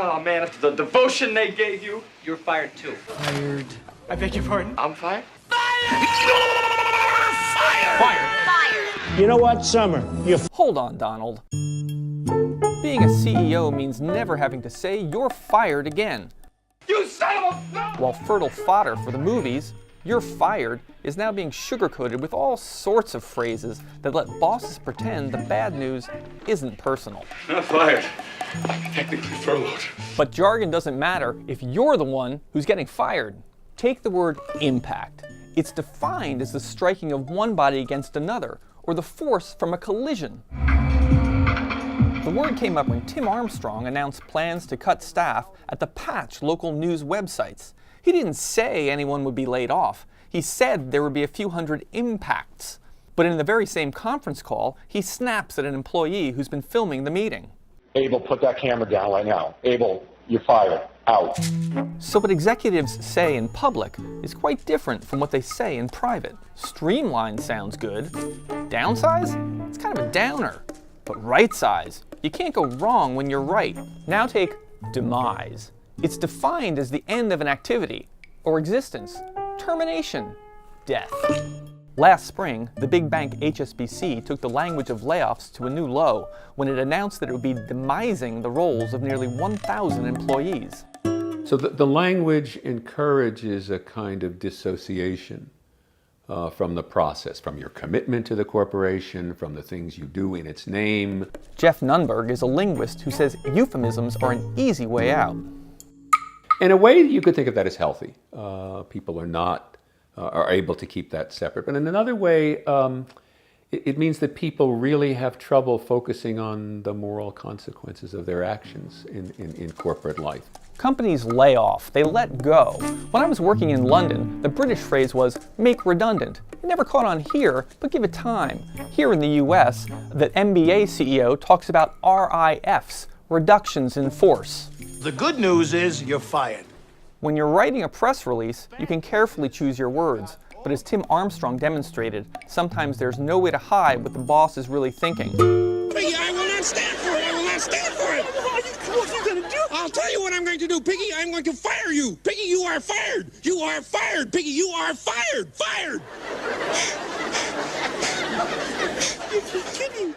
Oh, man, after the devotion they gave you, you're fired too. Fired. I beg your pardon? I'm fired? You know what, Summer? Hold on, Donald. Being a CEO means never having to say you're fired again. You son of a... While fertile fodder for the movies, you're fired is now being sugarcoated with all sorts of phrases that let bosses pretend the bad news isn't personal. Not fired. I'm technically furloughed. But jargon doesn't matter if you're the one who's getting fired. Take the word impact. It's defined as the striking of one body against another, or the force from a collision. The word came up when Tim Armstrong announced plans to cut staff at the Patch local news websites. He didn't say anyone would be laid off. He said there would be a few hundred impacts. But in the very same conference call, he snaps at an employee who's been filming the meeting. Abel, put that camera down right now. Abel, you're fired. Out. So what executives say in public is quite different from what they say in private. Streamline sounds good. Downsize? It's kind of a downer. But right size? You can't go wrong when you're right. Now take demise. It's defined as the end of an activity or existence. Termination. Death. Last spring, the big bank HSBC took the language of layoffs to a new low when it announced that it would be demising the roles of nearly 1,000 employees. So the language encourages a kind of dissociation from the process, from your commitment to the corporation, from the things you do in its name. Jeff Nunberg is a linguist who says euphemisms are an easy way out. In a way, you could think of that as healthy. People are able to keep that separate. But in another way, it means that people really have trouble focusing on the moral consequences of their actions in corporate life. Companies lay off, they let go. When I was working in London, the British phrase was make redundant. It never caught on here, but give it time. Here in the US, the MBA CEO talks about RIFs, reductions in force. The good news is you're fired. When you're writing a press release, you can carefully choose your words. But as Tim Armstrong demonstrated, sometimes there's no way to hide what the boss is really thinking. Piggy, I will not stand for it. I will not stand for it. What are you going to do? I'll tell you what I'm going to do, Piggy. I'm going to fire you. Piggy, you are fired. You are fired. Piggy, you are fired. Fired. You're kidding.